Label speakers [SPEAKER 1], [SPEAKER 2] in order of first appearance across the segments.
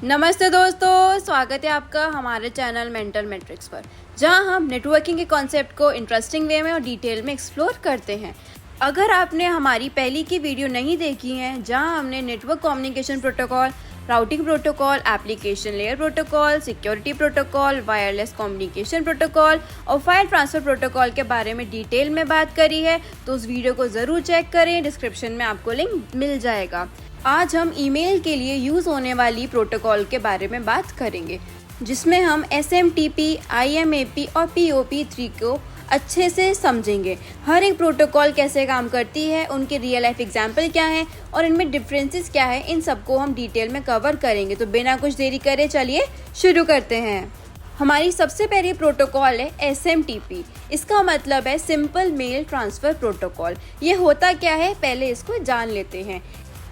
[SPEAKER 1] नमस्ते दोस्तों, स्वागत है आपका हमारे चैनल मेंटल मैट्रिक्स पर, जहां हम नेटवर्किंग के कॉन्सेप्ट को इंटरेस्टिंग वे में और डिटेल में एक्सप्लोर करते हैं। अगर आपने हमारी पहली की वीडियो नहीं देखी है, जहां हमने network communication protocol, routing protocol, application layer protocol, security protocol, wireless communication protocol और फाइल ट्रांसफ़र प्रोटोकॉल के बारे में डिटेल में बात करी है, तो उस वीडियो को ज़रूर चेक करें। डिस्क्रिप्शन में आपको लिंक मिल जाएगा। आज हम ईमेल के लिए यूज़ होने वाली प्रोटोकॉल के बारे में बात करेंगे, जिसमें हम SMTP, IMAP और POP3 को अच्छे से समझेंगे। हर एक प्रोटोकॉल कैसे काम करती है, उनके रियल लाइफ एग्जाम्पल क्या है और इनमें डिफरेंसेस क्या है, इन सबको हम डिटेल में कवर करेंगे। तो बिना कुछ देरी करे चलिए शुरू करते हैं। हमारी सबसे पहली प्रोटोकॉल है SMTP। इसका मतलब है सिंपल मेल ट्रांसफ़र प्रोटोकॉल। ये होता क्या है, पहले इसको जान लेते हैं।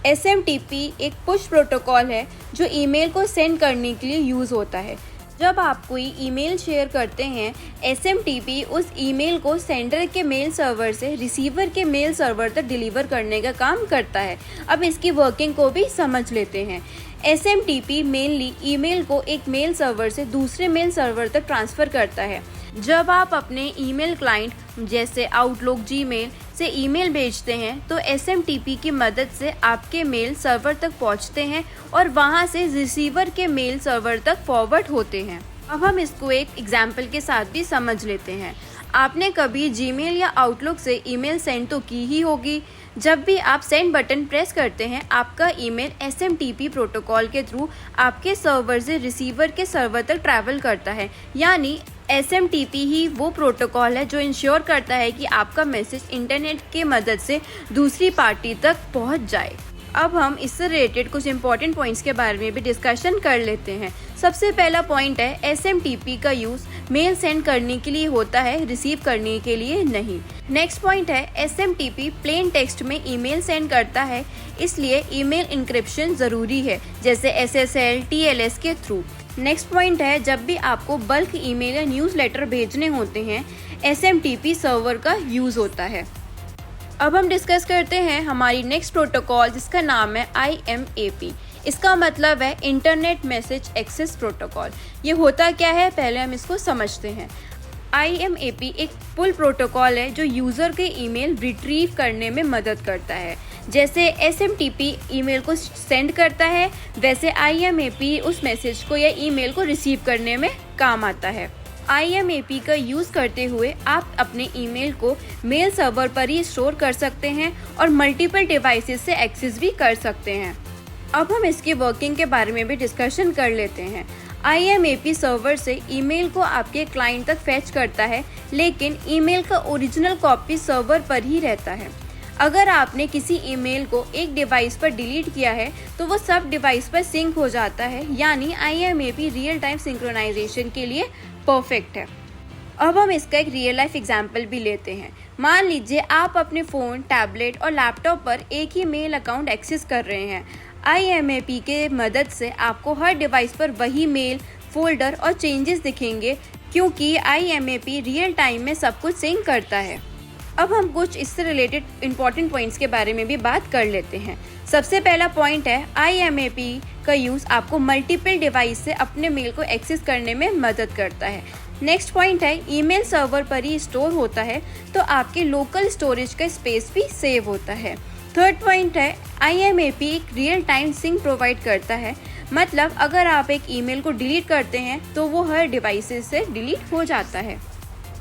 [SPEAKER 1] SMTP एक पुश प्रोटोकॉल है जो ईमेल को सेंड करने के लिए यूज़ होता है। जब आप कोई ईमेल शेयर करते हैं, SMTP उस ईमेल को सेंडर के मेल सर्वर से रिसीवर के मेल सर्वर तक डिलीवर करने का काम करता है। अब इसकी वर्किंग को भी समझ लेते हैं। SMTP मेनली ईमेल को एक मेल सर्वर से दूसरे मेल सर्वर तक ट्रांसफ़र करता है। जब आप अपने ईमेल क्लाइंट जैसे आउटलुक, जीमेल से ईमेल भेजते हैं, तो SMTP की मदद से आपके मेल सर्वर तक पहुंचते हैं और वहां से रिसीवर के मेल सर्वर तक फॉरवर्ड होते हैं। अब हम इसको एक एग्जाम्पल के साथ भी समझ लेते हैं। आपने कभी जीमेल या आउटलुक से ईमेल सेंड तो की ही होगी। जब भी आप सेंड बटन प्रेस करते हैं, आपका ईमेल SMTP प्रोटोकॉल के थ्रू आपके सर्वर से रिसीवर के सर्वर तक ट्रैवल करता है। यानी SMTP ही वो प्रोटोकॉल है जो इंश्योर करता है कि आपका मैसेज इंटरनेट के मदद से दूसरी पार्टी तक पहुंच जाए। अब हम इससे रिलेटेड कुछ इंपॉर्टेंट पॉइंट्स के बारे में भी डिस्कशन कर लेते हैं। सबसे पहला पॉइंट है, SMTP का यूज़ मेल सेंड करने के लिए होता है, रिसीव करने के लिए नहीं। नेक्स्ट पॉइंट है, SMTP प्लेन टेक्स्ट में ईमेल सेंड करता है, इसलिए ईमेल इंक्रिप्शन ज़रूरी है, जैसे SSL, TLS के थ्रू। नेक्स्ट पॉइंट है, जब भी आपको बल्क ईमेल या न्यूज़लेटर भेजने होते हैं, SMTP सर्वर का यूज़ होता है। अब हम डिस्कस करते हैं हमारी नेक्स्ट प्रोटोकॉल, जिसका नाम है IMAP। इसका मतलब है इंटरनेट मैसेज एक्सेस प्रोटोकॉल। ये होता क्या है, पहले हम इसको समझते हैं। IMAP एक पुल प्रोटोकॉल है जो यूज़र के ईमेल रिट्रीव करने में मदद करता है। जैसे SMTP ईमेल को सेंड करता है, वैसे IMAP उस मैसेज को या ईमेल को रिसीव करने में काम आता है। IMAP का यूज़ करते हुए आप अपने ईमेल को मेल सर्वर पर ही स्टोर कर सकते हैं और मल्टीपल डिवाइसेस से एक्सेस भी कर सकते हैं। अब हम इसकी वर्किंग के बारे में भी डिस्कशन कर लेते हैं। IMAP सर्वर से ईमेल को आपके क्लाइंट तक फैच करता है, लेकिन ईमेल का ओरिजिनल कॉपी सर्वर पर ही रहता है। अगर आपने किसी ईमेल को एक डिवाइस पर डिलीट किया है, तो वो सब डिवाइस पर सिंक हो जाता है। यानी IMAP रियल टाइम सिंक्रोनाइजेशन के लिए परफेक्ट है। अब हम इसका एक रियल लाइफ एग्जाम्पल भी लेते हैं। मान लीजिए आप अपने फ़ोन, टैबलेट और लैपटॉप पर एक ही मेल अकाउंट एक्सेस कर रहे हैं। IMAP के मदद से आपको हर डिवाइस पर वही मेल, फोल्डर और चेंजेस दिखेंगे, क्योंकि IMAP रियल टाइम में सब कुछ सिंक करता है। अब हम कुछ इससे रिलेटेड इंपॉर्टेंट पॉइंट्स के बारे में भी बात कर लेते हैं। सबसे पहला पॉइंट है, IMAP का यूज़ आपको मल्टीपल डिवाइस से अपने मेल को एक्सेस करने में मदद करता है। नेक्स्ट पॉइंट है, ईमेल सर्वर पर ही स्टोर होता है, तो आपके लोकल स्टोरेज का स्पेस भी सेव होता है। थर्ड पॉइंट है, IMAP एक रियल टाइम सिंक प्रोवाइड करता है। मतलब अगर आप एक ईमेल को डिलीट करते हैं, तो वो हर डिवाइसेस से डिलीट हो जाता है।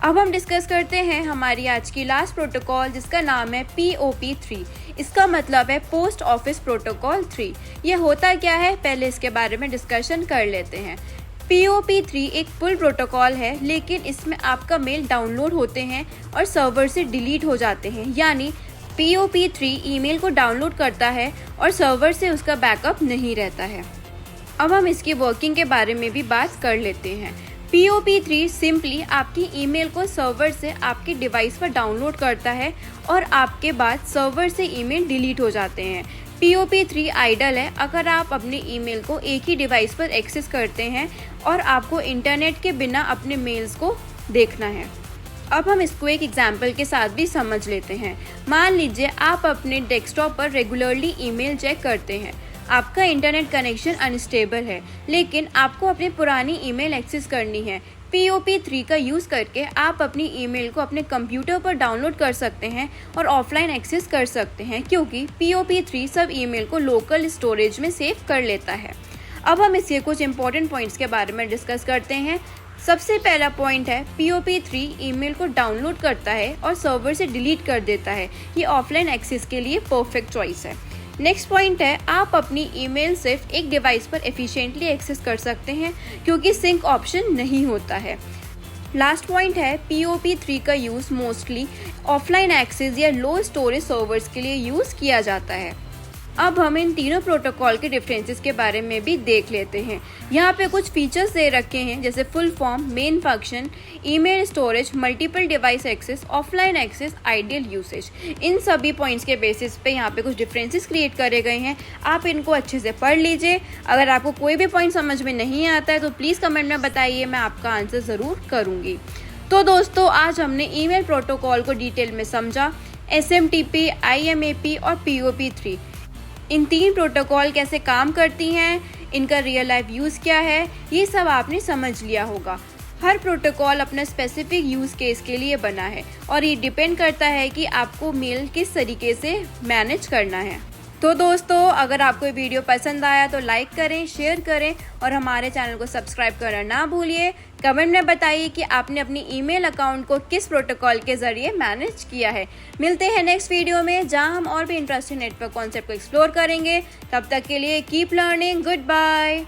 [SPEAKER 1] अब हम डिस्कस करते हैं हमारी आज की लास्ट प्रोटोकॉल, जिसका नाम है POP3। इसका मतलब है पोस्ट ऑफिस प्रोटोकॉल 3। ये होता क्या है, पहले इसके बारे में डिस्कशन कर लेते हैं। POP3 एक पुल प्रोटोकॉल है, लेकिन इसमें आपका मेल डाउनलोड होते हैं और सर्वर से डिलीट हो जाते हैं। यानी POP3 ईमेल को डाउनलोड करता है और सर्वर से उसका बैकअप नहीं रहता है। अब हम इसकी वर्किंग के बारे में भी बात कर लेते हैं। POP3 सिंपली आपकी ईमेल को सर्वर से आपके डिवाइस पर डाउनलोड करता है और आपके बाद सर्वर से ईमेल डिलीट हो जाते हैं। POP3 आइडल है अगर आप अपने ईमेल को एक ही डिवाइस पर एक्सेस करते हैं और आपको इंटरनेट के बिना अपने मेल्स को देखना है। अब हम इसको एक एग्जाम्पल के साथ भी समझ लेते हैं। मान लीजिए आप अपने डेस्कटॉप पर रेगुलरली ईमेल चेक करते हैं। आपका इंटरनेट कनेक्शन अनस्टेबल है, लेकिन आपको अपनी पुरानी ईमेल एक्सेस करनी है। POP3 का यूज़ करके आप अपनी ईमेल को अपने कंप्यूटर पर डाउनलोड कर सकते हैं और ऑफलाइन एक्सेस कर सकते हैं, क्योंकि POP3 सब ईमेल को लोकल स्टोरेज में सेव कर लेता है। अब हम इसके कुछ इंपॉर्टेंट पॉइंट्स के बारे में डिस्कस करते हैं। सबसे पहला पॉइंट है, POP3 ईमेल को डाउनलोड करता है और सर्वर से डिलीट कर देता है। ये ऑफलाइन एक्सेस के लिए परफेक्ट चॉइस है। नेक्स्ट पॉइंट है, आप अपनी ईमेल सिर्फ एक डिवाइस पर एफिशिएंटली एक्सेस कर सकते हैं, क्योंकि सिंक ऑप्शन नहीं होता है। लास्ट पॉइंट है, POP3 का यूज़ मोस्टली ऑफलाइन एक्सेस या लो स्टोरेज सर्वर्स के लिए यूज़ किया जाता है। अब हम इन तीनों प्रोटोकॉल के डिफरेंसेस के बारे में भी देख लेते हैं। यहाँ पे कुछ फीचर्स दे रखे हैं, जैसे full form, main function, email storage, multiple device access, offline access, ideal usage. इन सभी पॉइंट्स के बेसिस पे यहाँ पे कुछ डिफरेंसेस क्रिएट करे गए हैं। आप इनको अच्छे से पढ़ लीजिए। अगर आपको कोई भी पॉइंट समझ में नहीं आता है तो प्लीज़ कमेंट में बताइए, मैं आपका आंसर ज़रूर करूँगी। तो दोस्तों, आज हमने ईमेल प्रोटोकॉल को डिटेल में समझा। SMTP, IMAP और POP3, इन तीन प्रोटोकॉल कैसे काम करती हैं, इनका रियल लाइफ यूज़ क्या है, ये सब आपने समझ लिया होगा। हर प्रोटोकॉल अपना स्पेसिफिक यूज़ केस के लिए बना है और ये डिपेंड करता है कि आपको मेल किस तरीके से मैनेज करना है। तो दोस्तों, अगर आपको ये वीडियो पसंद आया तो लाइक करें, शेयर करें और हमारे चैनल को सब्सक्राइब करना ना भूलिए। कमेंट में बताइए कि आपने अपनी ईमेल अकाउंट को किस प्रोटोकॉल के ज़रिए मैनेज किया है। मिलते हैं नेक्स्ट वीडियो में, जहां हम और भी इंटरेस्टिंग नेटवर्क कॉन्सेप्ट को एक्सप्लोर करेंगे। तब तक के लिए कीप लर्निंग। Good bye.